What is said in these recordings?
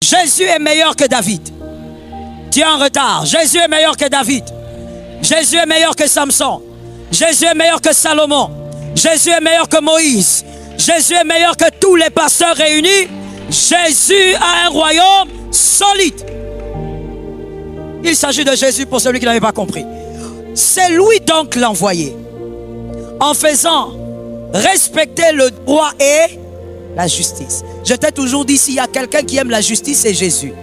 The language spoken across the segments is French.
Jésus est meilleur que David. Tu es en retard. Jésus est meilleur que David. Jésus est meilleur que Samson. Jésus est meilleur que Salomon. Jésus est meilleur que Moïse. Jésus est meilleur que tous les pasteurs réunis. Jésus a un royaume solide. Il s'agit de Jésus pour celui qui n'avait pas compris. C'est lui donc l'envoyé. En faisant respecter le droit et la justice. Je t'ai toujours dit, s'il y a quelqu'un qui aime la justice, c'est Jésus.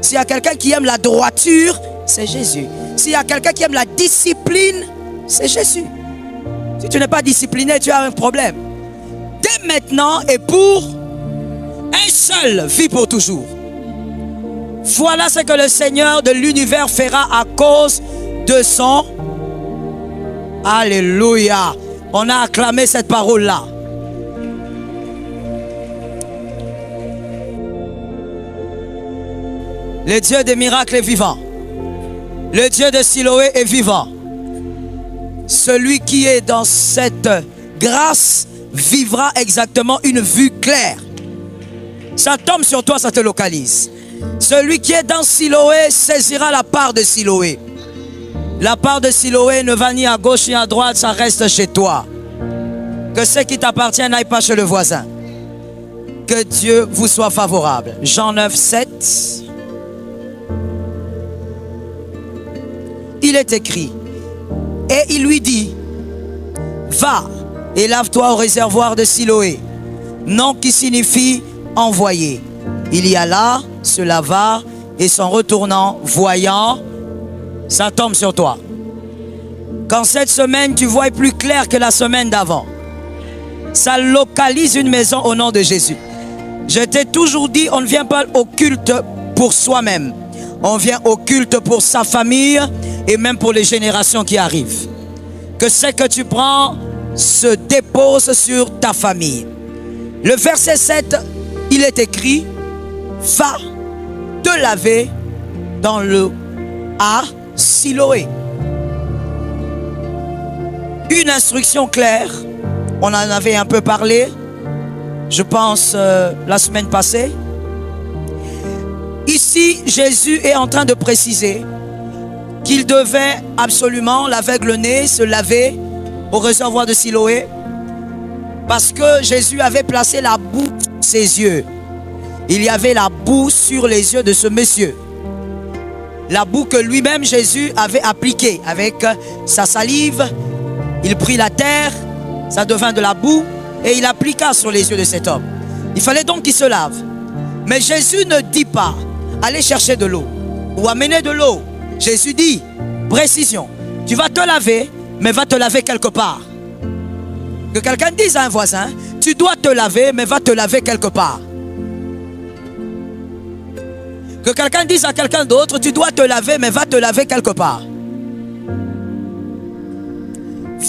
S'il y a quelqu'un qui aime la droiture, c'est Jésus. S'il y a quelqu'un qui aime la discipline, c'est Jésus. Si tu n'es pas discipliné, tu as un problème. Dès maintenant et pour un seul, vit pour toujours. Voilà ce que le Seigneur de l'univers fera à cause de son... Alléluia. On a acclamé cette parole-là. Le Dieu des miracles est vivant. Le Dieu de Siloé est vivant. Celui qui est dans cette grâce vivra exactement une vue claire. Ça tombe sur toi, ça te localise. Celui qui est dans Siloé saisira la part de Siloé. La part de Siloé ne va ni à gauche ni à droite, ça reste chez toi. Que ce qui t'appartient n'aille pas chez le voisin. Que Dieu vous soit favorable. Jean 9, 7. Il est écrit, et il lui dit, va et lave-toi au réservoir de Siloé, nom qui signifie envoyé. Il y alla, se lava, et s'en retournant, voyant, ça tombe sur toi. Quand cette semaine, tu vois plus clair que la semaine d'avant, ça localise une maison au nom de Jésus. Je t'ai toujours dit, on ne vient pas au culte pour soi-même. On vient au culte pour sa famille et même pour les générations qui arrivent. Que ce que tu prends se dépose sur ta famille. Le verset 7, il est écrit, va te laver dans le à Siloé. Une instruction claire, on en avait un peu parlé, je pense la semaine passée. Ici, Jésus est en train de préciser qu'il devait absolument, l'aveugle-né, se laver au réservoir de Siloé parce que Jésus avait placé la boue sur ses yeux. Il y avait la boue sur les yeux de ce monsieur. La boue que lui-même Jésus avait appliquée avec sa salive. Il prit la terre, ça devint de la boue et il appliqua sur les yeux de cet homme. Il fallait donc qu'il se lave. Mais Jésus ne dit pas, allez chercher de l'eau ou amener de l'eau. Jésus dit, précision, tu vas te laver, mais va te laver quelque part. Que quelqu'un dise à un voisin, tu dois te laver, mais va te laver quelque part. Que quelqu'un dise à quelqu'un d'autre, tu dois te laver, mais va te laver quelque part.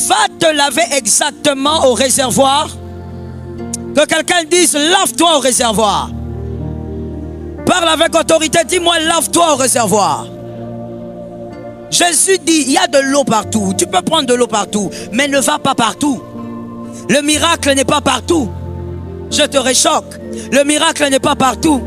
Va te laver exactement au réservoir. Que quelqu'un dise, lave-toi au réservoir. Parle avec autorité, dis-moi, lave-toi au réservoir. Jésus dit, il y a de l'eau partout. Tu peux prendre de l'eau partout, mais ne va pas partout. Le miracle n'est pas partout. Je te réchoque. Le miracle n'est pas partout.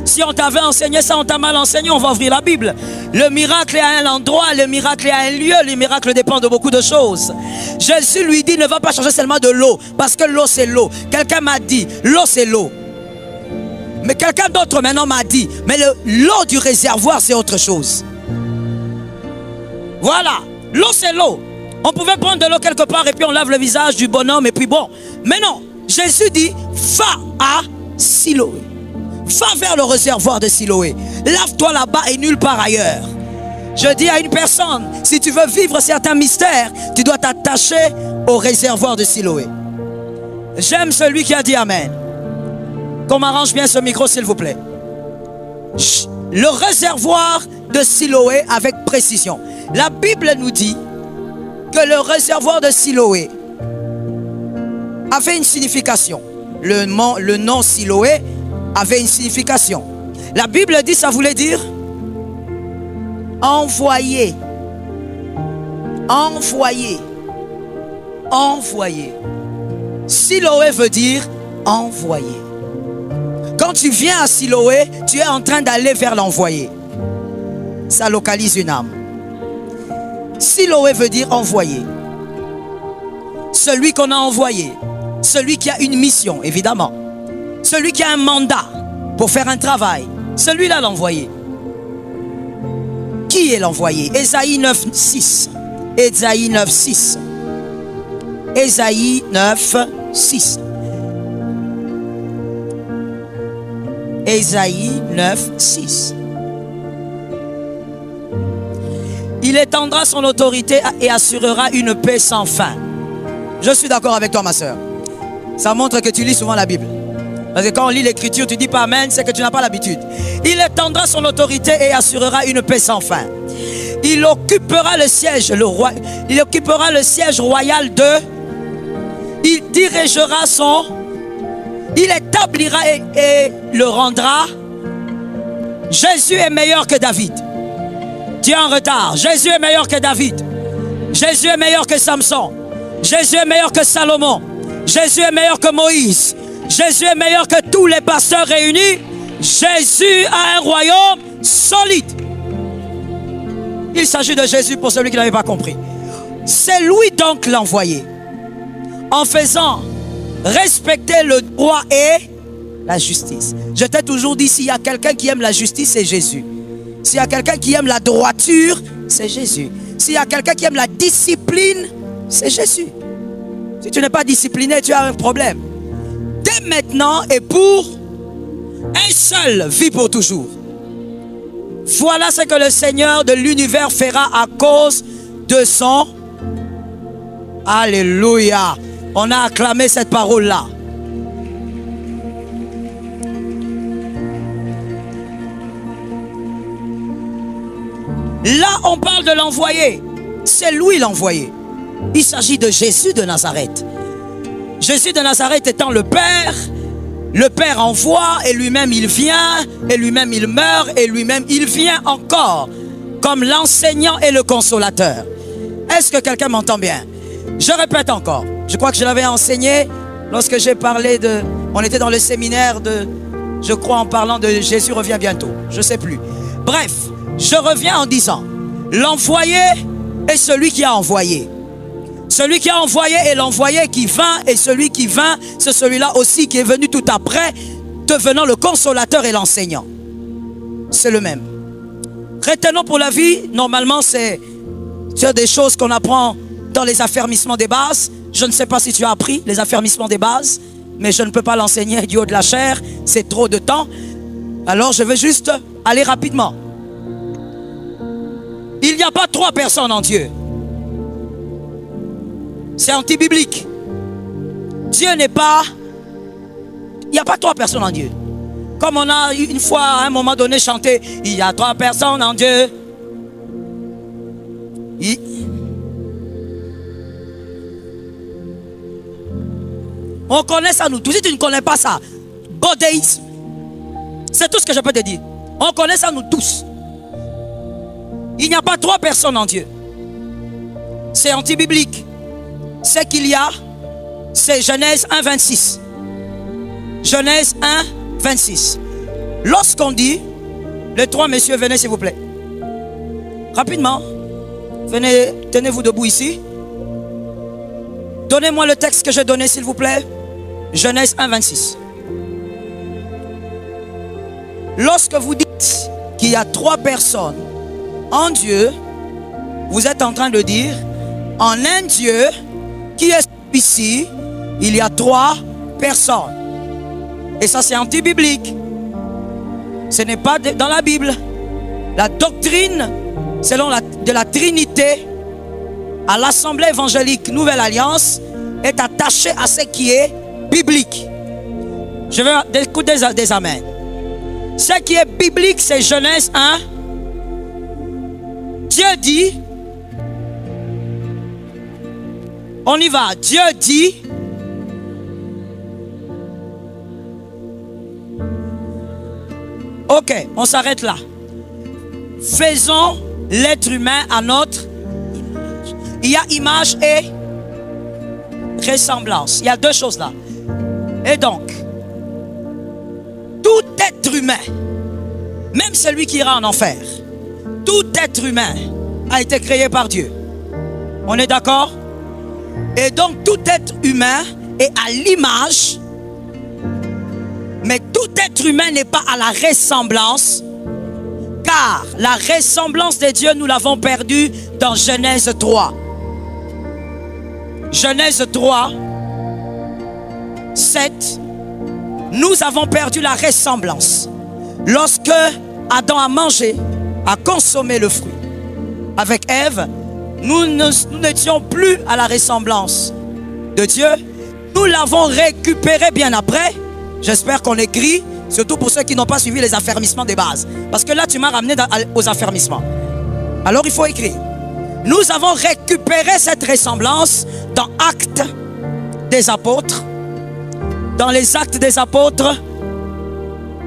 Si on t'avait enseigné ça, on t'a mal enseigné, on va ouvrir la Bible. Le miracle est à un endroit, le miracle est à un lieu, le miracle dépend de beaucoup de choses. Jésus lui dit, ne va pas chercher seulement de l'eau, parce que l'eau c'est l'eau. Quelqu'un m'a dit, l'eau c'est l'eau. Mais quelqu'un d'autre maintenant m'a dit, mais l'eau du réservoir c'est autre chose. Voilà, l'eau c'est l'eau. On pouvait prendre de l'eau quelque part et puis on lave le visage du bonhomme et puis bon. Mais non, Jésus dit, va à Siloé. Va vers le réservoir de Siloé. Lave-toi là-bas et nulle part ailleurs. Je dis à une personne, si tu veux vivre certains mystères, tu dois t'attacher au réservoir de Siloé. J'aime celui qui a dit Amen. Qu'on m'arrange bien ce micro s'il vous plaît. Le réservoir de Siloé avec précision. La Bible nous dit que le réservoir de Siloé avait une signification. Le nom Siloé avait une signification. La Bible dit, ça voulait dire envoyé. Envoyé. Envoyé. Siloé veut dire envoyé. Quand tu viens à Siloé, tu es en train d'aller vers l'envoyé. Ça localise une âme. Siloé veut dire envoyé. Celui qu'on a envoyé. Celui qui a une mission, évidemment. Celui qui a un mandat pour faire un travail. Celui-là l'envoyé. Qui est l'envoyé? Ésaïe 9, 6. Ésaïe 9, 6. Ésaïe 9, 6. Ésaïe 9, 6. Il étendra son autorité et assurera une paix sans fin. Je suis d'accord avec toi, ma soeur. Ça montre que tu lis souvent la Bible. Parce que quand on lit l'écriture, tu dis pas amen, c'est que tu n'as pas l'habitude. Il étendra son autorité et assurera une paix sans fin. Il occupera le siège, il occupera le siège royal de. Il dirigera son. Il établira et le rendra. Jésus est meilleur que David. Tu es en retard. Jésus est meilleur que David. Jésus est meilleur que Samson. Jésus est meilleur que Salomon. Jésus est meilleur que Moïse. Jésus est meilleur que tous les pasteurs réunis. Jésus a un royaume solide. Il s'agit de Jésus pour celui qui n'avait pas compris. C'est lui donc l'envoyé. En faisant respecter le droit et la justice. Je t'ai toujours dit, s'il y a quelqu'un qui aime la justice, c'est Jésus. S'il y a quelqu'un qui aime la droiture, c'est Jésus. S'il y a quelqu'un qui aime la discipline, c'est Jésus. Si tu n'es pas discipliné, tu as un problème. Dès maintenant et pour un seul, vit pour toujours. Voilà ce que le Seigneur de l'univers fera à cause de son... Alléluia. On a acclamé cette parole-là. Là, on parle de l'envoyé. C'est lui l'envoyé. Il s'agit de Jésus de Nazareth. Jésus de Nazareth étant le Père envoie et lui-même il vient, et lui-même il meurt, et lui-même il vient encore, comme l'enseignant et le consolateur. Est-ce que quelqu'un m'entend bien? Je répète encore. Je crois que je l'avais enseigné lorsque j'ai parlé de... On était dans le séminaire de... Je crois en parlant de Jésus revient bientôt. Je ne sais plus. Bref, je reviens en disant, l'envoyé est celui qui a envoyé. Celui qui a envoyé est l'envoyé qui vint, et celui qui vint, c'est celui-là aussi qui est venu tout après, devenant le consolateur et l'enseignant. C'est le même. Retenons pour la vie, normalement c'est des choses qu'on apprend dans les affermissements des bases. Je ne sais pas si tu as appris les affermissements des bases, mais je ne peux pas l'enseigner du haut de la chair, c'est trop de temps. Alors je vais juste aller rapidement. Il n'y a pas 3 personnes en Dieu. C'est anti-biblique. Dieu n'est pas... Il n'y a pas 3 personnes en Dieu. Comme on a une fois à un moment donné chanté, il y a 3 personnes en Dieu. On connaît ça nous tous. Si tu ne connais pas ça, bodéisme. C'est tout ce que je peux te dire. On connaît ça nous tous. Il n'y a pas 3 personnes en Dieu. C'est anti-biblique. C'est qu'il y a, c'est Genèse 1, 26. Genèse 1, 26. Lorsqu'on dit, les 3 messieurs, venez s'il vous plaît. Rapidement. Venez, tenez-vous debout ici. Donnez-moi le texte que j'ai donné s'il vous plaît. Genèse 1, 26. Lorsque vous dites qu'il y a 3 personnes en Dieu, vous êtes en train de dire, en un Dieu qui est ici, il y a 3 personnes. Et ça c'est anti-biblique. Ce n'est pas dans la Bible. La doctrine, selon de la Trinité, à l'Assemblée évangélique Nouvelle Alliance, est attachée à ce qui est biblique. Je vais écouter des amens. Ce qui est biblique, c'est Genèse 1. Dieu dit, on y va, Dieu dit, ok, on s'arrête là. Faisons l'être humain à notre image. Il y a image et ressemblance. Il y a 2 choses là. Et donc, tout être humain, même celui qui ira en enfer, tout être humain a été créé par Dieu. On est d'accord? Et donc tout être humain est à l'image, mais tout être humain n'est pas à la ressemblance, car la ressemblance de Dieu, nous l'avons perdue dans Genèse 3. Genèse 3, 7, nous avons perdu la ressemblance. Lorsque Adam a mangé, a consommé le fruit avec Ève, nous n'étions plus à la ressemblance de Dieu. Nous l'avons récupéré bien après. J'espère qu'on écrit, surtout pour ceux qui n'ont pas suivi les affermissements de base. Parce que là, tu m'as ramené aux affermissements. Alors, il faut écrire. Nous avons récupéré cette ressemblance dans Actes des Apôtres. Dans les Actes des Apôtres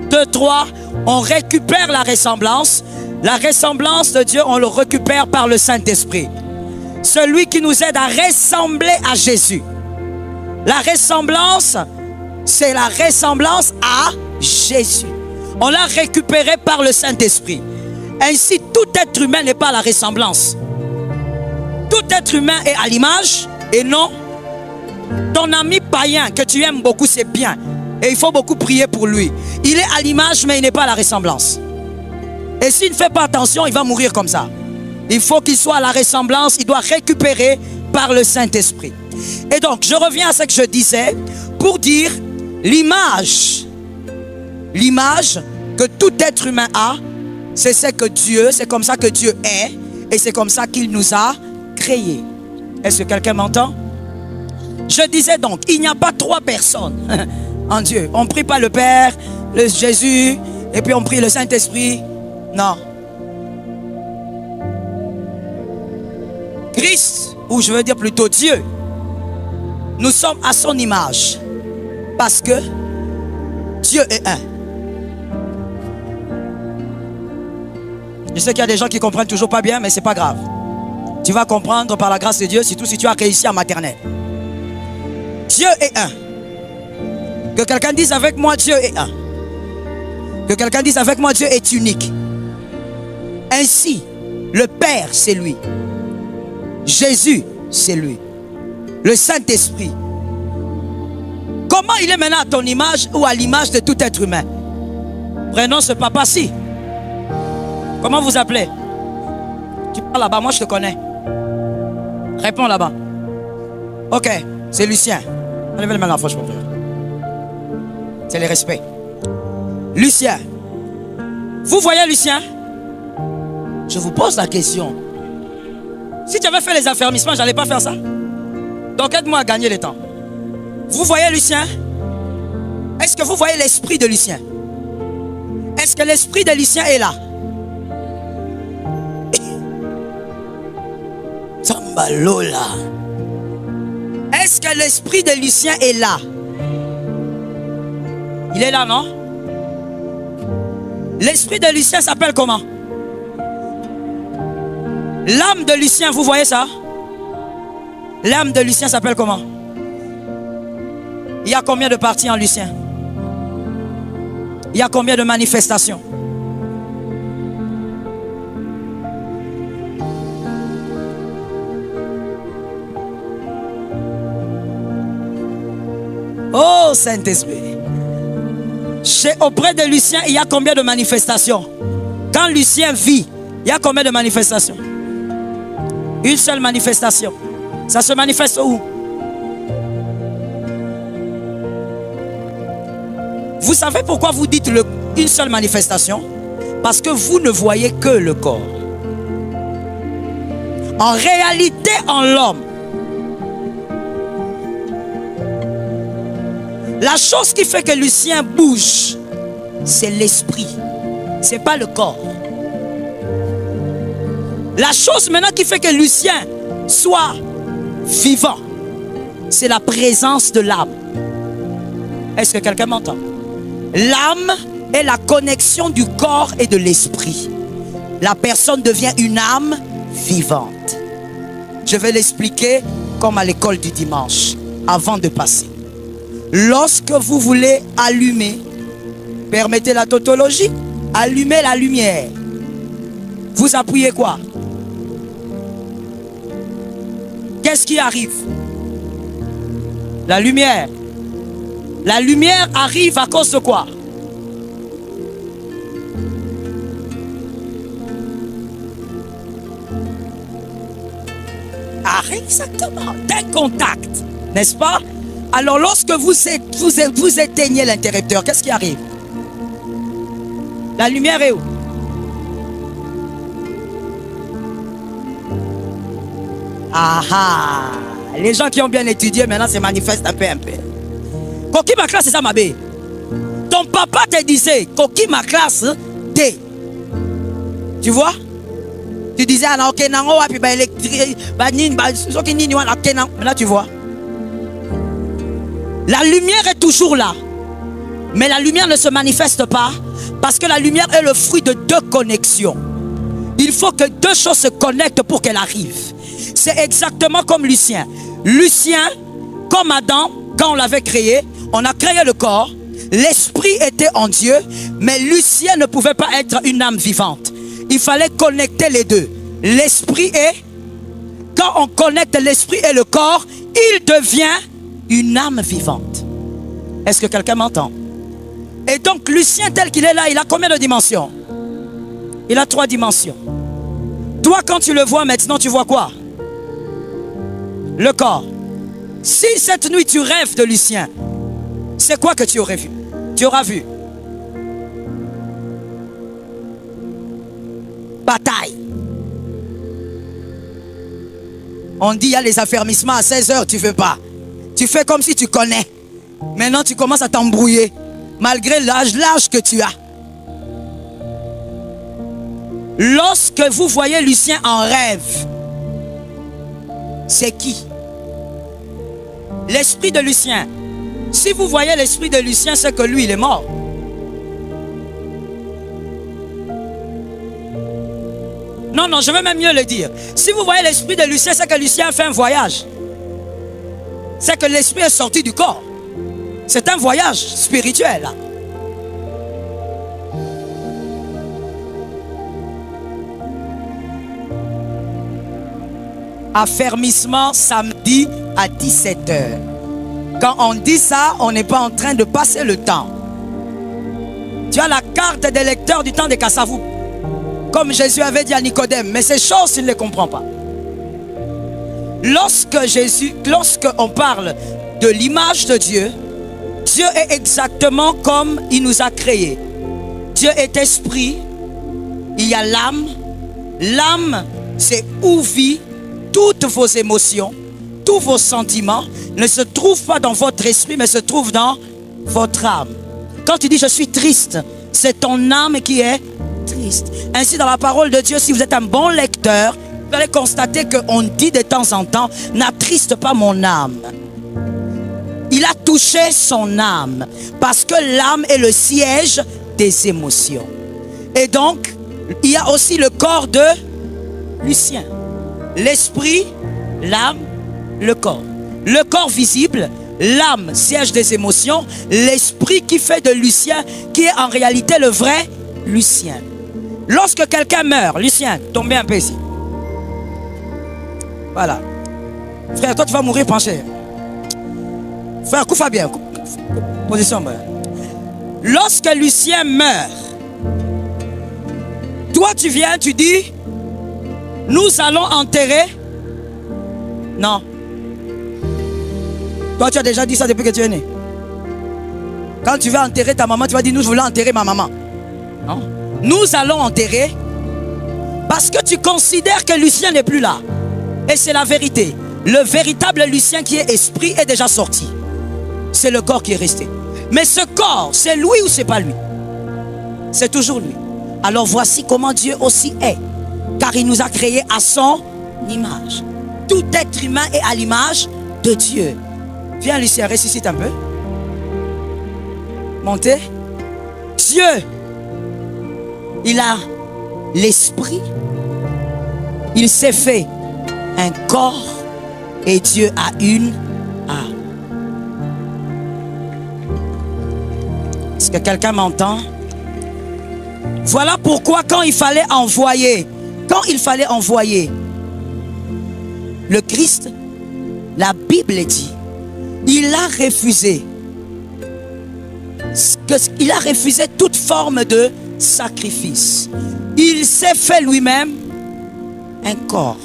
2, 3, on récupère la ressemblance. La ressemblance de Dieu, on le récupère par le Saint-Esprit. Celui qui nous aide à ressembler à Jésus. La ressemblance, c'est la ressemblance à Jésus. On l'a récupéré par le Saint-Esprit. Ainsi, tout être humain n'est pas à la ressemblance. Tout être humain est à l'image et non. Ton ami païen que tu aimes beaucoup, c'est bien. Et il faut beaucoup prier pour lui. Il est à l'image, mais il n'est pas à la ressemblance. Et s'il ne fait pas attention, il va mourir comme ça. Il faut qu'il soit à la ressemblance. Il doit récupérer par le Saint-Esprit. Et donc, je reviens à ce que je disais pour dire l'image. L'image que tout être humain a, c'est ce que Dieu, c'est comme ça que Dieu est. Et c'est comme ça qu'il nous a créés. Est-ce que quelqu'un m'entend? Je disais donc, il n'y a pas trois personnes en Dieu. On ne prie pas le Père, le Jésus, et puis on prie le Saint-Esprit. Non. Christ, ou je veux dire plutôt Dieu, nous sommes à son image. Parce que Dieu est un. Je sais qu'il y a des gens qui ne comprennent toujours pas bien, mais ce n'est pas grave. Tu vas comprendre par la grâce de Dieu, surtout si tu as réussi en maternelle. Dieu est un. Que quelqu'un dise avec moi, Dieu est un. Que quelqu'un dise avec moi, Dieu est unique. Ainsi, le Père, c'est lui. Jésus, c'est lui. Le Saint-Esprit. Comment il est maintenant à ton image ou à l'image de tout être humain? Prenons ce papa-ci. Comment vous appelez? Tu parles là-bas, moi je te connais. Réponds là-bas. Ok, c'est Lucien. Levez les mains à la fois, mon frère. C'est le respect. Lucien. Vous voyez Lucien? Je vous pose la question. Si tu avais fait les affermissements, je n'allais pas faire ça. Donc aide-moi à gagner le temps. Vous voyez Lucien? Est-ce que vous voyez l'esprit de Lucien? Est-ce que l'esprit de Lucien est là? Sambalola. Est-ce que l'esprit de Lucien est là? Il est là, non? L'esprit de Lucien s'appelle comment? L'âme de Lucien, vous voyez ça? L'âme de Lucien s'appelle comment? Il y a combien de parties en Lucien? Il y a combien de manifestations? Oh Saint-Esprit. Auprès de Lucien, il y a combien de manifestations? Quand Lucien vit, il y a combien de manifestations? Une seule manifestation. Ça se manifeste où? Vous savez pourquoi vous dites une seule manifestation? Parce que vous ne voyez que le corps. En réalité, en l'homme, la chose qui fait que Lucien bouge, c'est l'esprit. Ce n'est pas le corps. La chose maintenant qui fait que Lucien soit vivant, c'est la présence de l'âme. Est-ce que quelqu'un m'entend? L'âme est la connexion du corps et de l'esprit. La personne devient une âme vivante. Je vais l'expliquer comme à l'école du dimanche, avant de passer. Lorsque vous voulez allumer Permettez la tautologie. Allumez la lumière. Vous appuyez quoi? Qu'est-ce qui arrive? La lumière. La lumière arrive à cause de quoi? Ah, exactement, d'un contact, n'est-ce pas? Alors lorsque vous éteignez l'interrupteur, qu'est-ce qui arrive? La lumière est où? Ah ah! Les gens qui ont bien étudié maintenant se manifestent un peu. Coquille ma classe, c'est ça ma bé. Ton papa te disait, coquille ma classe, D. Tu vois? Tu disais, ah non, ok, non, puis bah électrique, bah nini, bah ok, non. Mais là, tu vois. La lumière est toujours là. Mais la lumière ne se manifeste pas parce que la lumière est le fruit de deux connexions. Il faut que deux choses se connectent pour qu'elle arrive. C'est exactement comme Lucien. Lucien, comme Adam, quand on l'avait créé, on a créé le corps. L'esprit était en Dieu, mais Lucien ne pouvait pas être une âme vivante. Il fallait connecter les deux. L'esprit est, quand on connecte l'esprit et le corps, il devient une âme vivante. Est-ce que quelqu'un m'entend? Et donc Lucien tel qu'il est là, il a combien de dimensions? Il a 3 dimensions. Toi quand tu le vois maintenant, tu vois quoi? Le corps. Si cette nuit tu rêves de Lucien, c'est quoi que tu aurais vu? Tu auras vu bataille. On dit il y a les affermissements à 16h, tu ne veux pas. Tu fais comme si tu connais. Maintenant tu commences à t'embrouiller. Malgré l'âge que tu as. Lorsque vous voyez Lucien en rêve, c'est qui? L'esprit de Lucien. Si vous voyez l'esprit de Lucien, c'est que lui, il est mort. Non, non, je vais même mieux le dire. Si vous voyez l'esprit de Lucien, c'est que Lucien a fait un voyage. C'est que l'esprit est sorti du corps. C'est un voyage spirituel. Affermissement samedi à 17h. Quand on dit ça, on n'est pas en train de passer le temps. Tu as la carte des lecteurs du temps de Kassavou. Comme Jésus avait dit à Nicodème. Mais ces choses, il ne les comprend pas. Lorsqu'on parle de l'image de Dieu, Dieu est exactement comme il nous a créés. Dieu est esprit. Il y a l'âme. L'âme, c'est où vit toutes vos émotions, tous vos sentiments ne se trouvent pas dans votre esprit, mais se trouvent dans votre âme. Quand tu dis je suis triste, c'est ton âme qui est triste. Ainsi, dans la parole de Dieu, si vous êtes un bon lecteur, vous allez constater qu'on dit de temps en temps, n'attriste pas mon âme. Il a touché son âme, parce que l'âme est le siège des émotions. Et donc, il y a aussi le corps de Lucien. L'esprit, l'âme, le corps. Le corps visible, l'âme, siège des émotions, l'esprit qui fait de Lucien, qui est en réalité le vrai Lucien. Lorsque quelqu'un meurt, Lucien, tombez un peu ici. Voilà. Frère, toi tu vas mourir penché. Frère, coupe bien. Position. Lorsque Lucien meurt, toi tu viens, tu dis, nous allons enterrer. Non. Toi, tu as déjà dit ça depuis que tu es né. Quand tu vas enterrer ta maman, tu vas dire, nous voulons enterrer ma maman. Non. Nous allons enterrer parce que tu considères que Lucien n'est plus là. Et c'est la vérité. Le véritable Lucien qui est esprit est déjà sorti. C'est le corps qui est resté. Mais ce corps, c'est lui ou c'est pas lui? C'est toujours lui. Alors voici comment Dieu aussi est. Car il nous a créés à son image. Tout être humain est à l'image de Dieu. Viens Lucien, ressuscite un peu. Montez. Dieu, il a l'esprit. Il s'est fait un corps et Dieu a une âme. Est-ce Est-ce que quelqu'un m'entend? Voilà pourquoi quand il fallait envoyer le Christ, la Bible dit, il a refusé toute forme de sacrifice. Il s'est fait lui-même un corps.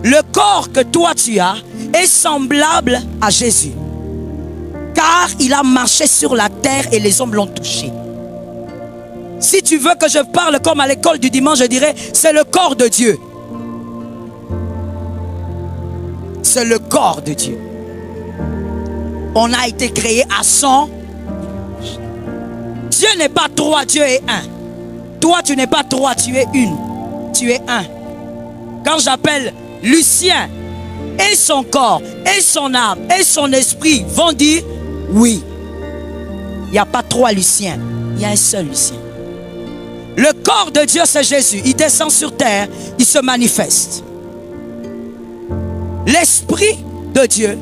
Le corps que toi tu as est semblable à Jésus, car il a marché sur la terre et les hommes l'ont touché. Si tu veux que je parle comme à l'école du dimanche, je dirais, c'est le corps de Dieu. C'est le corps de Dieu. On a été créé à son. Dieu n'est pas trois, Dieu est un. Toi, tu n'es pas trois, tu es une. Tu es un. Quand j'appelle Lucien, et son corps, et son âme, et son esprit vont dire oui. Il n'y a pas trois Luciens, il y a un seul Lucien. Le corps de Dieu, c'est Jésus. Il descend sur terre, il se manifeste. L'Esprit de Dieu,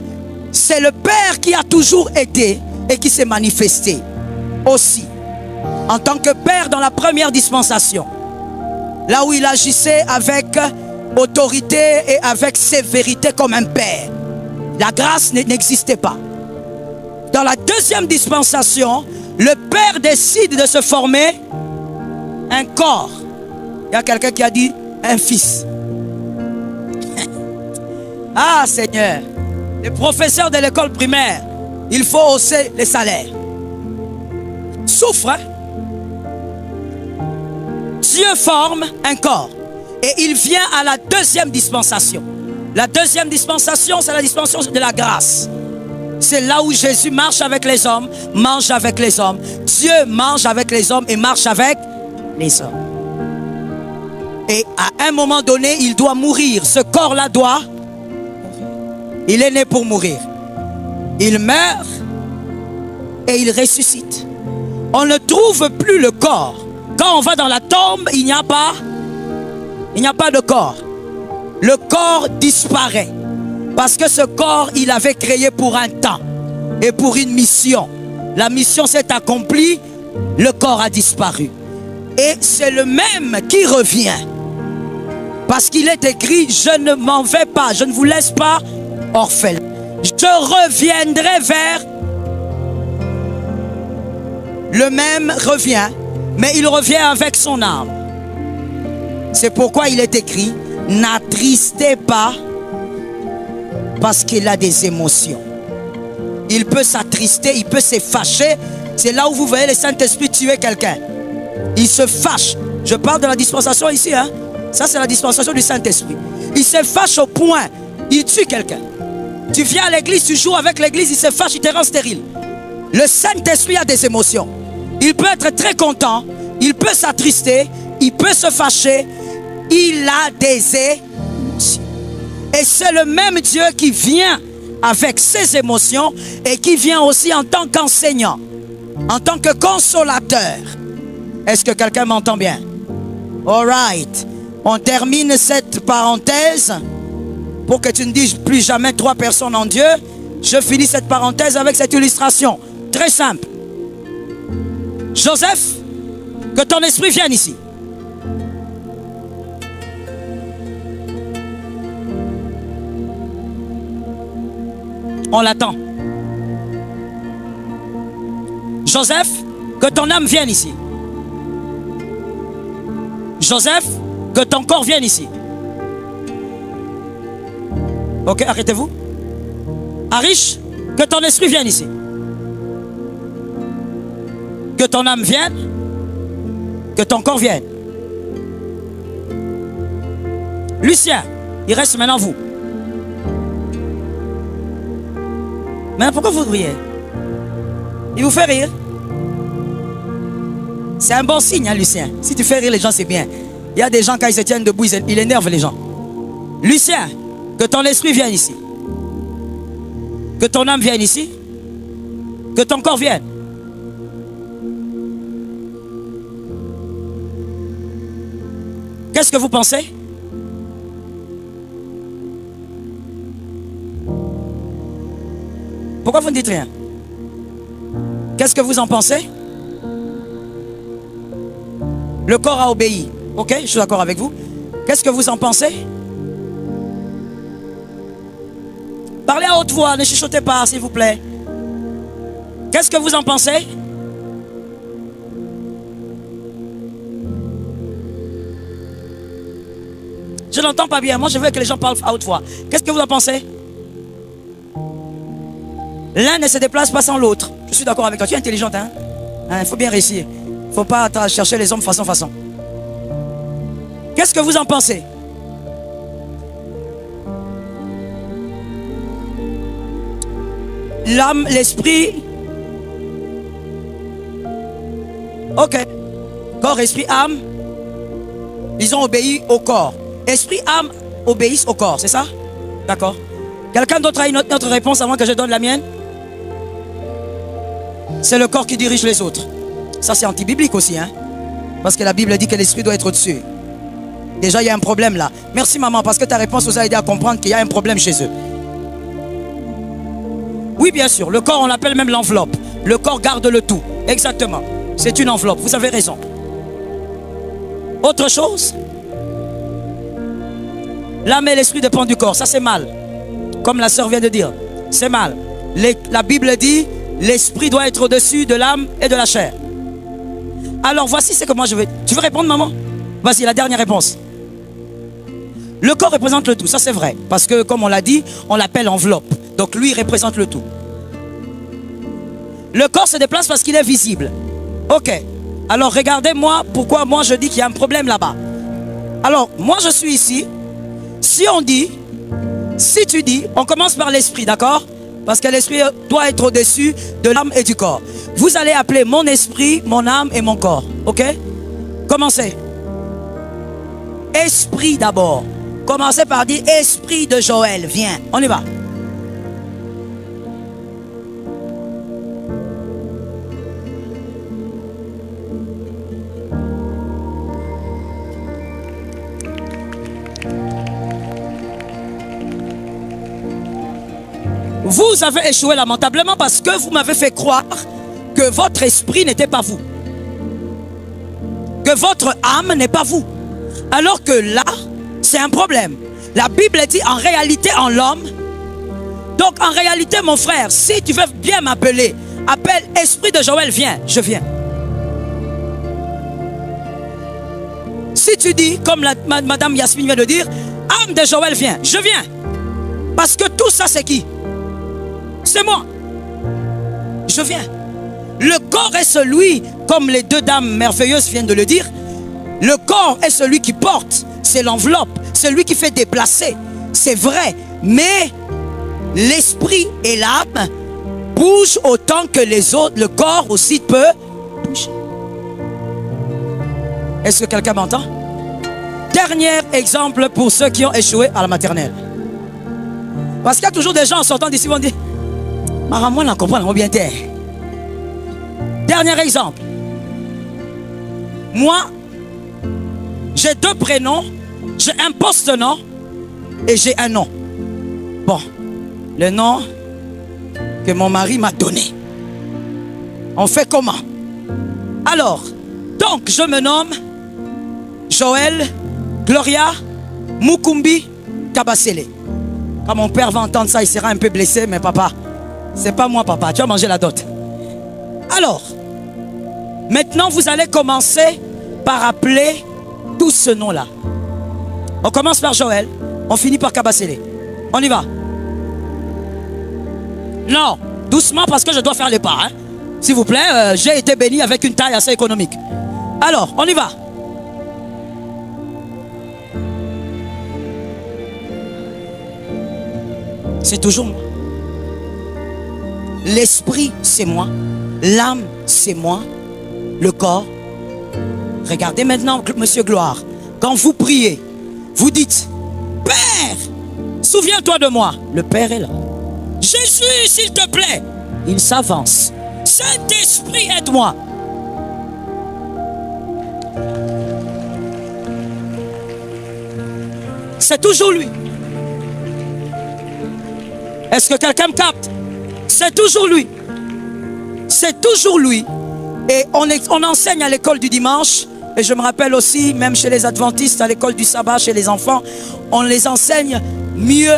c'est le Père qui a toujours été et qui s'est manifesté aussi en tant que Père dans la première dispensation, là où il agissait avec autorité et avec sévérité comme un Père. La grâce n'existait pas. Dans la deuxième dispensation, le Père décide de se former un corps. Il y a quelqu'un qui a dit un fils. Ah Seigneur, les professeurs de l'école primaire, il faut hausser les salaires. Souffre, hein? Dieu forme un corps et il vient à la deuxième dispensation. La deuxième dispensation, c'est la dispensation de la grâce. C'est là où Jésus marche avec les hommes, mange avec les hommes. Dieu mange avec les hommes et marche avec les hommes. Et à un moment donné, il doit mourir. Ce corps-là doit. Il est né pour mourir. Il meurt et il ressuscite. On ne trouve plus le corps. Quand on va dans la tombe, il n'y a pas de corps. Le corps disparaît. Parce que ce corps, il avait créé pour un temps et pour une mission. La mission s'est accomplie, le corps a disparu. Et c'est le même qui revient. Parce qu'il est écrit, je ne m'en vais pas, je ne vous laisse pas orphelin. Je reviendrai vers. Le même revient, mais il revient avec son âme. C'est pourquoi il est écrit, n'attristez pas, parce qu'il a des émotions. Il peut s'attrister, il peut se fâcher. C'est là où vous voyez le Saint-Esprit tuer quelqu'un. Il se fâche. Je parle de la dispensation ici, hein. Ça c'est la dispensation du Saint-Esprit. Il se fâche au point, il tue quelqu'un. Tu viens à l'église, tu joues avec l'église, il se fâche, il te rend stérile. Le Saint-Esprit a des émotions. Il peut être très content, il peut s'attrister, il peut se fâcher. Il a des émotions. Et c'est le même Dieu qui vient avec ses émotions et qui vient aussi en tant qu'enseignant, en tant que consolateur. Est-ce que quelqu'un m'entend bien? All right. On termine cette parenthèse pour que tu ne dises plus jamais trois personnes en Dieu. Je finis cette parenthèse avec cette illustration. Très simple. Joseph, que ton esprit vienne ici. On l'attend. Joseph, que ton âme vienne ici. Joseph, que ton corps vienne ici. Ok, arrêtez-vous. Arish, que ton esprit vienne ici. Que ton âme vienne. Que ton corps vienne. Lucien, il reste maintenant vous. Mais pourquoi vous riez? Il vous fait rire? C'est un bon signe, hein, Lucien. Si tu fais rire les gens, c'est bien. Il y a des gens, quand ils se tiennent debout, il énerve les gens. Lucien, que ton esprit vienne ici. Que ton âme vienne ici. Que ton corps vienne. Qu'est-ce que vous pensez? Pourquoi vous ne dites rien? Qu'est-ce que vous en pensez? Le corps a obéi. Ok, je suis d'accord avec vous. Qu'est-ce que vous en pensez? Parlez à haute voix, ne chuchotez pas, s'il vous plaît. Qu'est-ce que vous en pensez? Je n'entends pas bien. Moi, je veux que les gens parlent à haute voix. Qu'est-ce que vous en pensez? L'un ne se déplace pas sans l'autre. Je suis d'accord avec toi. Tu es intelligente, hein? Il faut bien réussir. Il ne faut pas chercher les hommes façon. Qu'est-ce que vous en pensez? L'âme, l'esprit. Ok. Corps, esprit, âme. Ils ont obéi au corps. Esprit, âme obéissent au corps, c'est ça? D'accord. Quelqu'un d'autre a une autre réponse avant que je donne la mienne? C'est le corps qui dirige les autres. Ça, c'est anti-biblique aussi, hein? Parce que la Bible dit que l'esprit doit être au-dessus. Déjà, il y a un problème là. Merci maman, parce que ta réponse vous a aidé à comprendre qu'il y a un problème chez eux. Oui, bien sûr. Le corps, on l'appelle même l'enveloppe. Le corps garde le tout. Exactement. C'est une enveloppe. Vous avez raison. Autre chose? L'âme et l'esprit dépendent du corps. Ça, c'est mal. Comme la sœur vient de dire. C'est mal. La Bible dit, l'esprit doit être au-dessus de l'âme et de la chair. Alors, voici ce que moi je veux. Tu veux répondre, maman? Vas-y, la dernière réponse. Le corps représente le tout. Ça, c'est vrai. Parce que, comme on l'a dit, on l'appelle enveloppe. Donc, lui, il représente le tout. Le corps se déplace parce qu'il est visible. Ok. Alors, regardez-moi pourquoi moi je dis qu'il y a un problème là-bas. Alors, moi je suis ici. Si tu dis, on commence par l'esprit, d'accord? Parce que l'esprit doit être au-dessus de l'âme et du corps. Vous allez appeler mon esprit, mon âme et mon corps. Ok? Commencez. Esprit d'abord. Commencez par dire esprit de Joël. Viens, on y va. Vous avez échoué lamentablement parce que vous m'avez fait croire que votre esprit n'était pas vous. Que votre âme n'est pas vous. Alors que là, c'est un problème. La Bible dit en réalité en l'homme. Donc en réalité mon frère, si tu veux bien m'appeler, appelle esprit de Joël, viens, je viens. Si tu dis, comme madame Yasmine vient de dire, âme de Joël, viens, je viens. Parce que tout ça c'est qui? C'est moi. Je viens. Le corps est celui, comme les deux dames merveilleuses viennent de le dire, le corps est celui qui porte, c'est l'enveloppe, c'est lui qui fait déplacer, c'est vrai, mais l'esprit et l'âme bougent autant que les autres, le corps aussi peut bouger. Est-ce que quelqu'un m'entend? Dernier exemple pour ceux qui ont échoué à la maternelle. Parce qu'il y a toujours des gens en sortant d'ici qui vont dire moi, on comprend bien terre. Dernier exemple. Moi, j'ai deux prénoms, j'ai un post-nom et j'ai un nom. Bon, le nom que mon mari m'a donné. On fait comment? Alors, donc je me nomme Joël Gloria Mukumbi Kabasele. Quand mon père va entendre ça, il sera un peu blessé, mais papa, c'est pas moi papa, tu as mangé la dot. Alors, maintenant vous allez commencer par appeler tout ce nom-là. On commence par Joël, on finit par Kabasele. On y va. Non, doucement parce que je dois faire les pas. Hein. S'il vous plaît, j'ai été béni avec une taille assez économique. Alors, on y va. C'est toujours moi. L'esprit, c'est moi. L'âme, c'est moi. Le corps. Regardez maintenant, Monsieur Gloire. Quand vous priez, vous dites, Père, souviens-toi de moi. Le Père est là. Jésus, s'il te plaît. Il s'avance. Saint-Esprit, aide-moi. C'est toujours lui. Est-ce que quelqu'un me capte? C'est toujours lui. C'est toujours lui. Et on enseigne à l'école du dimanche. Et je me rappelle aussi, même chez les adventistes, à l'école du sabbat, chez les enfants, on les enseigne mieux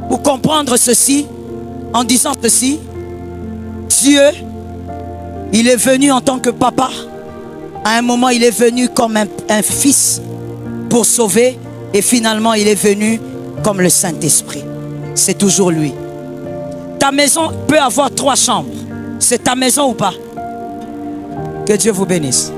pour comprendre ceci, en disant ceci. Dieu, il est venu en tant que papa. À un moment, il est venu comme un fils pour sauver. Et finalement, il est venu comme le Saint-Esprit. C'est toujours lui. Ta maison peut avoir 3 chambres. C'est ta maison ou pas? Que Dieu vous bénisse.